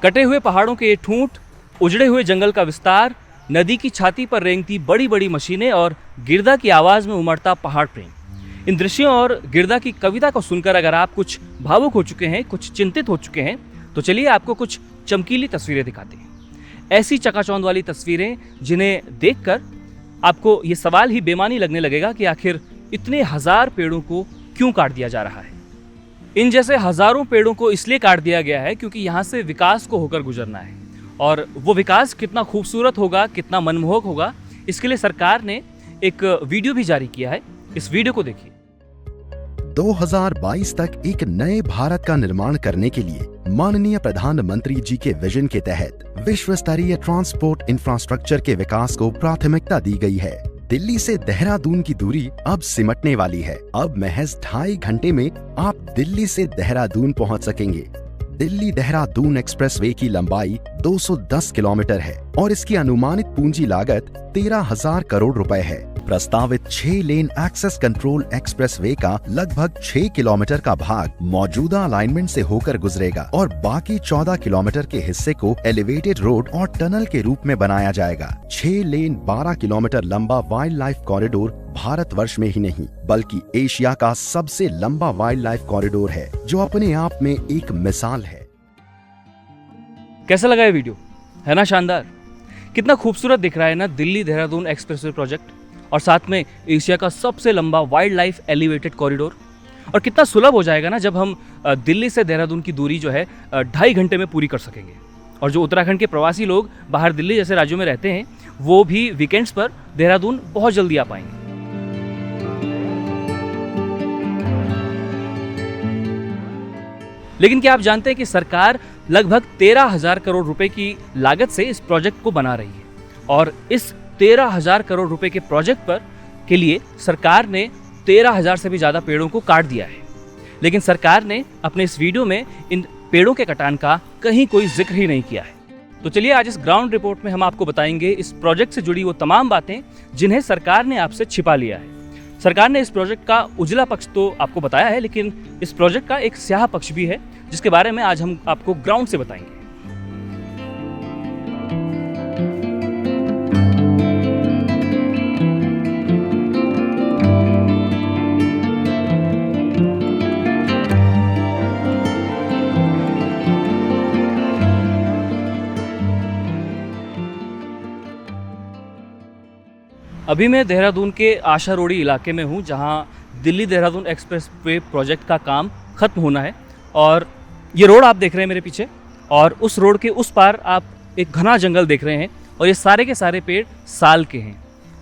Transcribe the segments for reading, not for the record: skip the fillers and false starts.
कटे हुए पहाड़ों के ये ठूंठ, उजड़े हुए जंगल का विस्तार, नदी की छाती पर रेंगती बड़ी बड़ी मशीनें और गिरदा की आवाज में उमड़ता पहाड़ प्रेम। इन दृश्यों और गिरदा की कविता को सुनकर अगर आप कुछ भावुक हो चुके हैं, कुछ चिंतित हो चुके हैं, तो चलिए आपको कुछ चमकीली तस्वीरें दिखाते हैं। ऐसी चकाचौंध वाली तस्वीरें जिन्हें देखकर आपको ये सवाल ही बेमानी लगने लगेगा कि आखिर इतने हजार पेड़ों को क्यों काट दिया जा रहा है। इन जैसे हजारों पेड़ों को इसलिए काट दिया गया है क्योंकि यहाँ से विकास को होकर गुजरना है, और वो विकास कितना खूबसूरत होगा, कितना मनमोहक होगा, इसके लिए सरकार ने एक वीडियो भी जारी किया है। इस वीडियो को देखिए। 2022 तक एक नए भारत का निर्माण करने के लिए माननीय प्रधानमंत्री जी के विजन के तहत विश्व स्तरीय ट्रांसपोर्ट इंफ्रास्ट्रक्चर के विकास को प्राथमिकता दी गई है। दिल्ली से देहरादून की दूरी अब सिमटने वाली है। अब महज 2.5 घंटे में आप दिल्ली से देहरादून पहुंच सकेंगे। दिल्ली देहरादून एक्सप्रेसवे की लंबाई 210 किलोमीटर है और इसकी अनुमानित पूंजी लागत 13,000 करोड़ रुपए है। प्रस्तावित 6 लेन एक्सेस कंट्रोल एक्सप्रेसवे का लगभग 6 किलोमीटर का भाग मौजूदा अलाइनमेंट से होकर गुजरेगा और बाकी 14 किलोमीटर के हिस्से को एलिवेटेड रोड और टनल के रूप में बनाया जाएगा। 6 लेन 12 किलोमीटर लंबा वाइल्ड लाइफ कॉरिडोर भारतवर्ष में ही नहीं बल्कि एशिया का सबसे लंबा वाइल्ड लाइफ कॉरिडोर है, जो अपने आप में एक मिसाल है। कैसा लगा ये वीडियो? है ना शानदार? कितना खूबसूरत दिख रहा है ना दिल्ली देहरादून एक्सप्रेसवे प्रोजेक्ट, और साथ में एशिया का सबसे लंबा वाइल्ड लाइफ एलिवेटेड कॉरिडोर। और कितना सुलभ हो जाएगा ना जब हम दिल्ली से देहरादून की दूरी जो है 2.5 घंटे में पूरी कर सकेंगे। और जो उत्तराखंड के प्रवासी लोग बाहर दिल्ली जैसे राज्यों में रहते हैं, वो भी वीकेंड्स पर देहरादून बहुत जल्दी आ पाएंगे। लेकिन क्या आप जानते हैं कि सरकार लगभग 13,000 करोड़ रुपए की लागत से इस प्रोजेक्ट को बना रही है, और इस 13,000 करोड़ रुपए के प्रोजेक्ट पर के लिए सरकार ने 13,000 से भी ज्यादा पेड़ों को काट दिया है। लेकिन सरकार ने अपने इस वीडियो में इन पेड़ों के कटान का कहीं कोई जिक्र ही नहीं किया है। तो चलिए आज इस ग्राउंड रिपोर्ट में हम आपको बताएंगे इस प्रोजेक्ट से जुड़ी वो तमाम बातें जिन्हें सरकार ने आपसे छिपा लिया है। सरकार ने इस प्रोजेक्ट का उजला पक्ष तो आपको बताया है, लेकिन इस प्रोजेक्ट का एक स्याह पक्ष भी है जिसके बारे में आज हम आपको ग्राउंड से बताएंगे। अभी मैं देहरादून के आशा रोड़ी इलाके में हूँ, जहाँ दिल्ली देहरादून एक्सप्रेसवे प्रोजेक्ट का काम खत्म होना है। और ये रोड आप देख रहे हैं मेरे पीछे, और उस रोड के उस पार आप एक घना जंगल देख रहे हैं, और ये सारे के सारे पेड़ साल के हैं।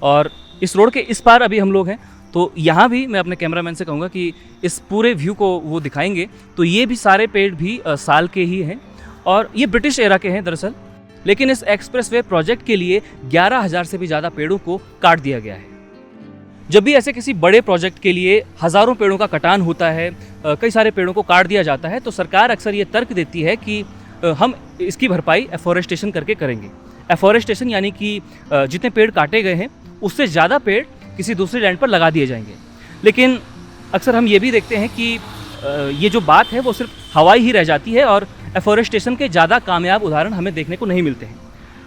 और इस रोड के इस पार अभी हम लोग हैं, तो यहाँ भी मैं अपने कैमरामैन से कहूँगा कि इस पूरे व्यू को वो दिखाएंगे। तो ये भी सारे पेड़ भी साल के ही हैं, और ये ब्रिटिश एरा के हैं दरअसल। लेकिन इस एक्सप्रेसवे प्रोजेक्ट के लिए 11,000 से भी ज़्यादा पेड़ों को काट दिया गया है। जब भी ऐसे किसी बड़े प्रोजेक्ट के लिए हज़ारों पेड़ों का कटान होता है, कई सारे पेड़ों को काट दिया जाता है, तो सरकार अक्सर ये तर्क देती है कि हम इसकी भरपाई एफॉरेस्टेशन करके करेंगे। एफॉरेस्टेशन यानी कि जितने पेड़ काटे गए हैं उससे ज़्यादा पेड़ किसी दूसरे लैंड पर लगा दिए जाएंगे। लेकिन अक्सर हम ये भी देखते हैं कि ये जो बात है वो सिर्फ हवाई ही रह जाती है, और एफॉरेस्टेशन के ज़्यादा कामयाब उदाहरण हमें देखने को नहीं मिलते हैं।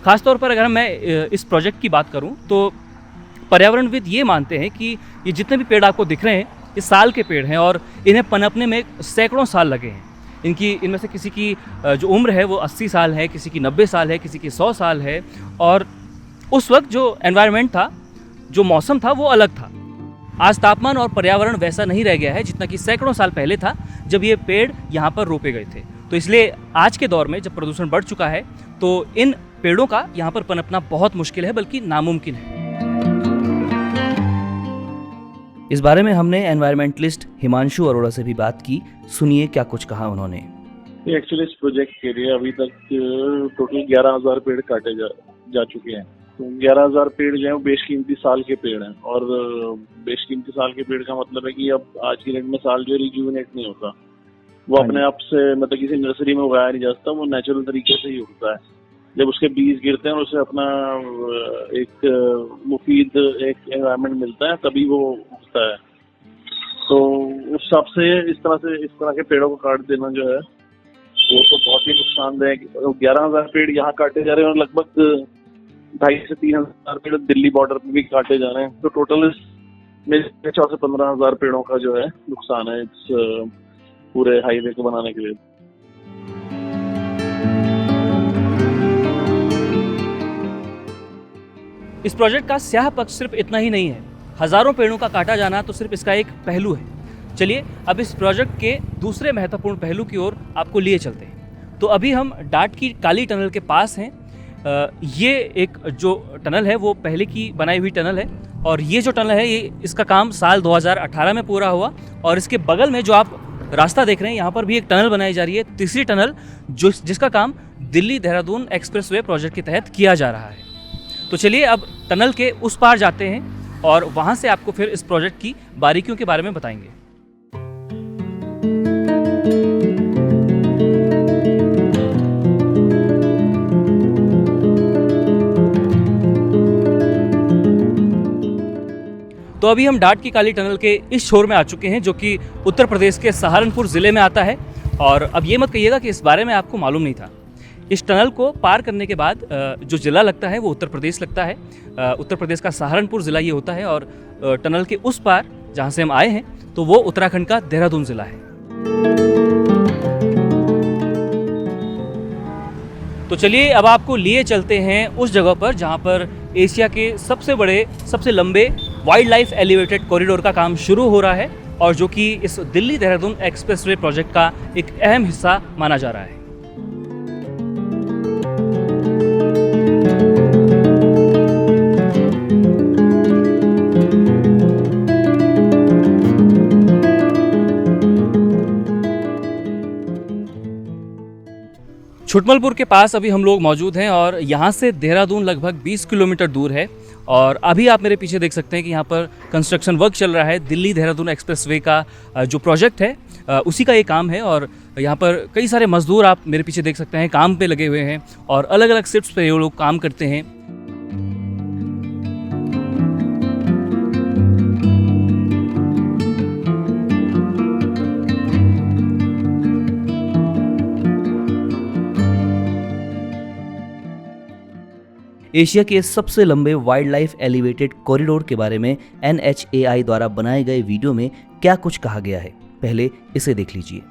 खासतौर पर अगर मैं इस प्रोजेक्ट की बात करूं तो पर्यावरणविद ये मानते हैं कि ये जितने भी पेड़ आपको दिख रहे हैं ये साल के पेड़ हैं, और इन्हें पनपने में सैकड़ों साल लगे हैं। इनमें से किसी की जो उम्र है वो 80 साल है, किसी की 90 साल है, किसी की 100 साल है। और उस वक्त जो एनवायरनमेंट था, जो मौसम था, वो अलग था। आज तापमान और पर्यावरण वैसा नहीं रह गया है जितना कि सैकड़ों साल पहले था जब ये पेड़ यहाँ पर रोपे गए थे। तो इसलिए आज के दौर में जब प्रदूषण बढ़ चुका है तो इन पेड़ों का यहाँ पर पनपना बहुत मुश्किल है, बल्कि नामुमकिन है। इस बारे में हमने एनवायरमेंटलिस्ट हिमांशु अरोड़ा से भी बात की। सुनिए क्या कुछ कहा उन्होंने। एक्चुअली इस प्रोजेक्ट के लिए अभी तक टोटल 11,000 पेड़ काटे जा चुके हैं। तो 11,000 पेड़ जो है बेशकीमती साल के पेड़ हैं, और बेशकीमती साल के पेड़ का मतलब है कि अब आज की डेट में साल जो रिज्यूविनेट नहीं होता, वो अपने आप से मतलब किसी नर्सरी में उगाया नहीं जा सकता, वो नेचुरल तरीके से ही उगता है। जब उसके बीज गिरते हैं और उसे अपना एक मुफीद एक एनवायरनमेंट मिलता है तभी वो उगता है। तो उस हिसाब से इस तरह के पेड़ों को काट देना जो है वो तो बहुत ही नुकसानदेह। 11,000 पेड़ यहाँ काटे जा रहे हैं और लगभग 2,500 से 3,000 पेड़ दिल्ली बॉर्डर पे भी काटे जा रहे हैं। तो टोटल इसमें 14,000 से 15,000 पेड़ों का जो है नुकसान है इस पूरे हाईवे को बनाने के लिए। इस प्रोजेक्ट का स्याह पक्ष सिर्फ इतना ही नहीं है, हजारों पेड़ों का काटा जाना तो सिर्फ इसका एक पहलू है। चलिए अब इस प्रोजेक्ट के दूसरे महत्वपूर्ण पहलू की ओर आपको लिए चलते हैं। तो अभी हम डाट की काली टनल के पास हैं। ये एक जो टनल है वो पहले की बनाई हुई टनल है और ये जो टनल है ये इसका काम साल 2018 में पूरा हुआ और इसके बगल में जो आप रास्ता देख रहे हैं यहाँ पर भी एक टनल बनाई जा रही है, तीसरी टनल जिसका काम दिल्ली देहरादून एक्सप्रेसवे प्रोजेक्ट के तहत किया जा रहा है। तो चलिए अब टनल के उस पार जाते हैं और वहाँ से आपको फिर इस प्रोजेक्ट की बारीकियों के बारे में बताएंगे। तो अभी हम डाट की काली टनल के इस छोर में आ चुके हैं जो कि उत्तर प्रदेश के सहारनपुर ज़िले में आता है। और अब ये मत कहिएगा कि इस बारे में आपको मालूम नहीं था। इस टनल को पार करने के बाद जो ज़िला लगता है वो उत्तर प्रदेश लगता है। उत्तर प्रदेश का सहारनपुर ज़िला ये होता है और टनल के उस पार जहाँ से हम आए हैं तो वो उत्तराखंड का देहरादून ज़िला है। तो चलिए अब आपको लिए चलते हैं उस जगह पर जहाँ पर एशिया के सबसे बड़े सबसे लंबे वाइल्ड लाइफ एलिवेटेड कॉरिडोर का काम शुरू हो रहा है और जो कि इस दिल्ली देहरादून एक्सप्रेसवे प्रोजेक्ट का एक अहम हिस्सा माना जा रहा है। छुटमलपुर के पास अभी हम लोग मौजूद हैं और यहाँ से देहरादून लगभग 20 किलोमीटर दूर है और अभी आप मेरे पीछे देख सकते हैं कि यहाँ पर कंस्ट्रक्शन वर्क चल रहा है। दिल्ली देहरादून एक्सप्रेसवे का जो प्रोजेक्ट है उसी का ये काम है और यहाँ पर कई सारे मजदूर आप मेरे पीछे देख सकते हैं काम पे लगे हुए हैं और अलग अलग शिफ्ट्स पे ये लोग काम करते हैं। एशिया के सबसे लंबे वाइल्ड लाइफ एलिवेटेड कॉरिडोर के बारे में NHAI द्वारा बनाए गए वीडियो में क्या कुछ कहा गया है, पहले इसे देख लीजिए।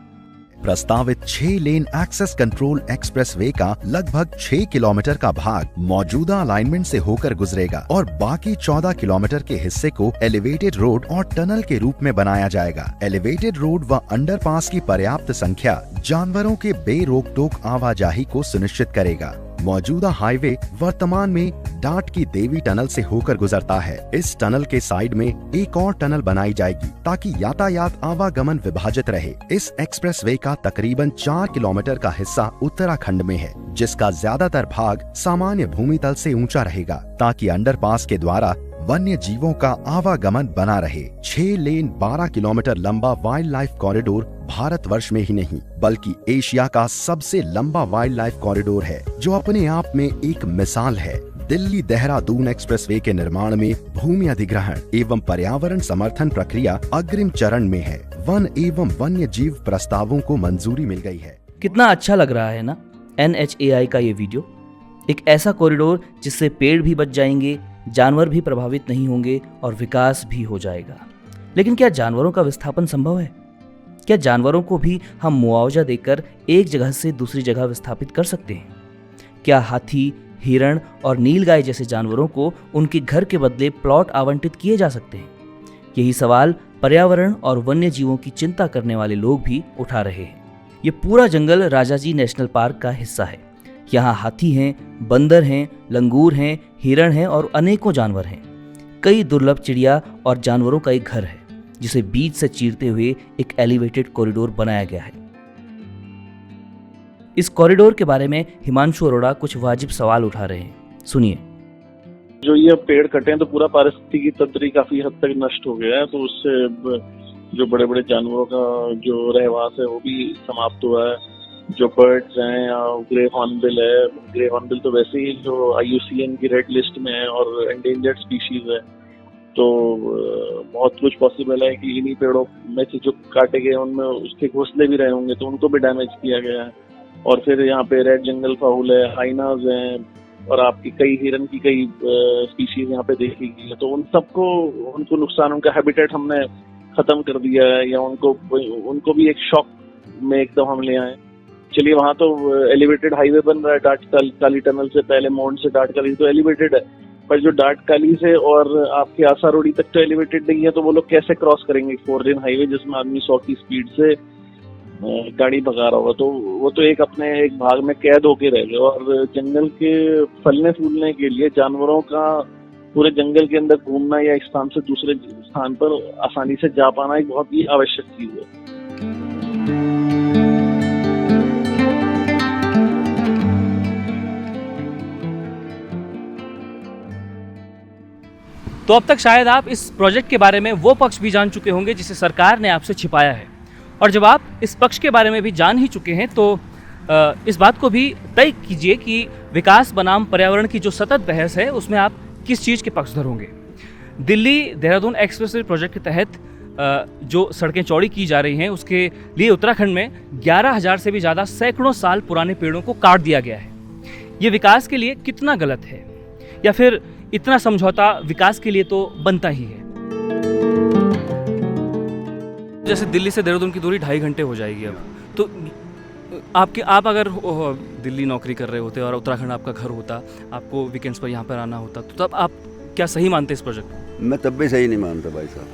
प्रस्तावित 6 लेन एक्सेस कंट्रोल एक्सप्रेसवे का लगभग 6 किलोमीटर का भाग मौजूदा अलाइनमेंट से होकर गुजरेगा और बाकी 14 किलोमीटर के हिस्से को एलिवेटेड रोड और टनल के रूप में बनाया जाएगा। एलिवेटेड रोड व अंडरपास की पर्याप्त संख्या जानवरों के बेरोक टोक आवाजाही को सुनिश्चित करेगा। मौजूदा हाईवे वर्तमान में डाट की देवी टनल से होकर गुजरता है। इस टनल के साइड में एक और टनल बनाई जाएगी ताकि यातायात आवागमन विभाजित रहे। इस एक्सप्रेसवे का तकरीबन 4 किलोमीटर का हिस्सा उत्तराखंड में है जिसका ज्यादातर भाग सामान्य भूमि तल से ऊंचा रहेगा ताकि अंडरपास के द्वारा वन्य जीवों का आवागमन बना रहे। 6 लेन 12 किलोमीटर लंबा वाइल्ड लाइफ कॉरिडोर भारतवर्ष में ही नहीं बल्कि एशिया का सबसे लंबा वाइल्ड लाइफ कॉरिडोर है जो अपने आप में एक मिसाल है। दिल्ली देहरादून एक्सप्रेसवे के निर्माण में भूमि अधिग्रहण एवं पर्यावरण समर्थन प्रक्रिया अग्रिम चरण में है। वन एवं वन्य जीव प्रस्तावों को मंजूरी मिल गई है। कितना अच्छा लग रहा है ना NHAI का ये वीडियो। एक ऐसा कॉरिडोर जिससे पेड़ भी बच जाएंगे, जानवर भी प्रभावित नहीं होंगे और विकास भी हो जाएगा। लेकिन क्या जानवरों का विस्थापन संभव है? क्या जानवरों को भी हम मुआवजा देकर एक जगह से दूसरी जगह विस्थापित कर सकते हैं? क्या हाथी, हिरण और नीलगाय जैसे जानवरों को उनके घर के बदले प्लॉट आवंटित किए जा सकते हैं? यही सवाल पर्यावरण और वन्य जीवों की चिंता करने वाले लोग भी उठा रहे हैं। ये पूरा जंगल राजाजी नेशनल पार्क का हिस्सा है। यहाँ हाथी हैं, बंदर हैं, लंगूर हैं, हिरण हैं और अनेकों जानवर हैं। कई दुर्लभ चिड़िया और जानवरों का एक घर है जिसे बीच से चीरते हुए एक एलिवेटेड कॉरिडोर बनाया गया है। इस कॉरिडोर के बारे में हिमांशु अरोड़ा कुछ वाजिब सवाल उठा रहे हैं, सुनिए। जो ये पेड़ कटे हैं तो पूरा पारिस्थितिकी तंत्र काफी हद तक नष्ट हो गया है, तो उससे जो बड़े बड़े जानवरों का जो रहवास है वो भी समाप्त हुआ है। जो बर्ड्स हैं या ग्रे हॉर्नबिल है, ग्रे हॉर्नबिल तो वैसे ही जो IUCN की रेड लिस्ट में है और एंडेंजर्ड स्पीशीज है, तो बहुत कुछ पॉसिबल है कि इन्हीं पेड़ों में से जो काटे गए उनमें उसके घोंसले भी रहे होंगे तो उनको भी डैमेज किया गया है। और फिर यहाँ पे रेड जंगल फाउल है, हाइनाज हैं, और आपकी कई हिरन की कई स्पीशीज यहाँ पे देखी गई है। तो उन सबको उनको नुकसान, उनका हैबिटेट हमने खत्म कर दिया है, या उनको भी एक शॉक में एकदम हम ले आए। चलिए, वहाँ तो एलिवेटेड हाईवे बन रहा है, डाट काली टनल से पहले मोंड से डाट काली तो एलिवेटेड है, पर जो डाट काली से और आपके आसारोड़ी तक तो एलिवेटेड नहीं है। तो वो लोग कैसे क्रॉस करेंगे 4 लेन हाईवे जिसमें आदमी 100 की स्पीड से गाड़ी भगा रहा होगा? तो वो तो अपने एक भाग में कैद होके रह गए। और जंगल के फलने फूलने के लिए जानवरों का पूरे जंगल के अंदर घूमना या एक स्थान से दूसरे स्थान पर आसानी से जा पाना एक बहुत ही आवश्यक चीज है। तो अब तक शायद आप इस प्रोजेक्ट के बारे में वो पक्ष भी जान चुके होंगे जिसे सरकार ने आपसे छिपाया है, और जब आप इस पक्ष के बारे में भी जान ही चुके हैं तो इस बात को भी तय कीजिए कि विकास बनाम पर्यावरण की जो सतत बहस है उसमें आप किस चीज़ के पक्षधर होंगे। दिल्ली देहरादून एक्सप्रेसवे प्रोजेक्ट के तहत जो सड़कें चौड़ी की जा रही हैं उसके लिए उत्तराखंड में 11,000 से भी ज़्यादा सैकड़ों साल पुराने पेड़ों को काट दिया गया है। ये विकास के लिए कितना गलत है, या फिर इतना समझौता विकास के लिए तो बनता ही है? जैसे दिल्ली से देहरादून की दूरी 2.5 घंटे हो जाएगी अब, तो आप अगर दिल्ली नौकरी कर रहे होते और उत्तराखंड आपका घर होता, आपको वीकेंड्स पर यहाँ पर आना होता, तो तब आप क्या सही मानते इस प्रोजेक्ट को? मैं तब भी सही नहीं मानता भाई साहब।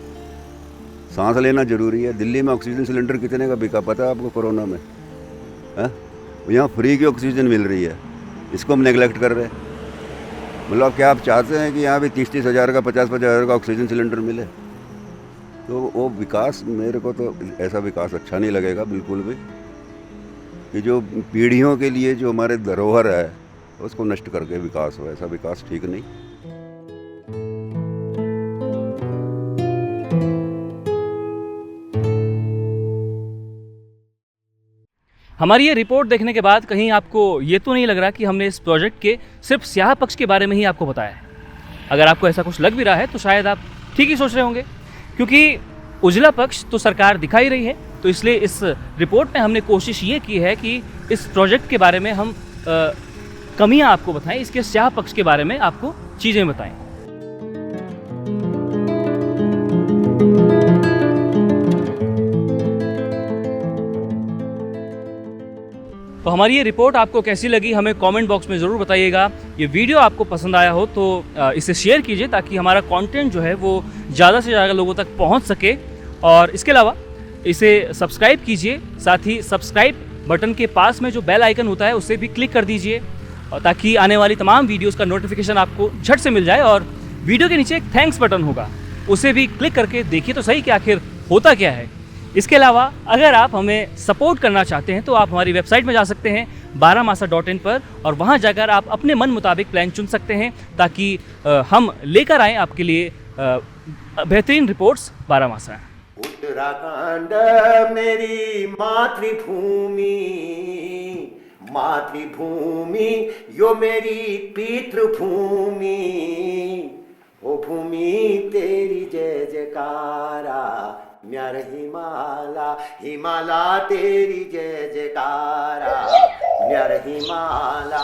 सांस लेना जरूरी है। दिल्ली में ऑक्सीजन सिलेंडर कितने का बिका पता है आपको कोरोना में? यहाँ फ्री की ऑक्सीजन मिल रही है, इसको हम नेगलेक्ट कर रहे हैं। मतलब क्या आप चाहते हैं कि यहाँ भी 30-30 हज़ार का 50-50 हज़ार का ऑक्सीजन सिलेंडर मिले? तो वो विकास, मेरे को तो ऐसा विकास अच्छा नहीं लगेगा बिल्कुल भी, कि जो पीढ़ियों के लिए जो हमारे धरोहर है उसको नष्ट करके विकास हो। ऐसा विकास ठीक नहीं। हमारी ये रिपोर्ट देखने के बाद कहीं आपको ये तो नहीं लग रहा कि हमने इस प्रोजेक्ट के सिर्फ स्याह पक्ष के बारे में ही आपको बताया है? अगर आपको ऐसा कुछ लग भी रहा है तो शायद आप ठीक ही सोच रहे होंगे, क्योंकि उजला पक्ष तो सरकार दिखाई रही है। तो इसलिए इस रिपोर्ट में हमने कोशिश ये की है कि इस प्रोजेक्ट के बारे में हम कमियां आपको बताएं, इसके स्याह पक्ष के बारे में आपको चीज़ें बताएं। तो हमारी ये रिपोर्ट आपको कैसी लगी हमें कमेंट बॉक्स में ज़रूर बताइएगा। ये वीडियो आपको पसंद आया हो तो इसे शेयर कीजिए ताकि हमारा कंटेंट जो है वो ज़्यादा से ज़्यादा लोगों तक पहुंच सके। और इसके अलावा इसे सब्सक्राइब कीजिए, साथ ही सब्सक्राइब बटन के पास में जो बेल आइकन होता है उसे भी क्लिक कर दीजिए, ताकि आने वाली तमाम वीडियोज़ का नोटिफिकेशन आपको झट से मिल जाए। और वीडियो के नीचे एक थैंक्स बटन होगा, उसे भी क्लिक करके देखिए तो सही कि आखिर होता क्या है। इसके अलावा अगर आप हमें सपोर्ट करना चाहते हैं तो आप हमारी वेबसाइट में जा सकते हैं baramasa.in पर, और वहां जाकर आप अपने मन मुताबिक प्लान चुन सकते हैं ताकि हम लेकर आएँ आपके लिए बेहतरीन रिपोर्ट्स बारामासा। उत्तराखंड मेरी मातृभूमि, मातृभूमि यो मेरी पितृभूमि, ओ भूमि तेरी जय जयकारा, म्यार हिमाला हिमाला तेरी जय जयकारा, म्यार हिमाला।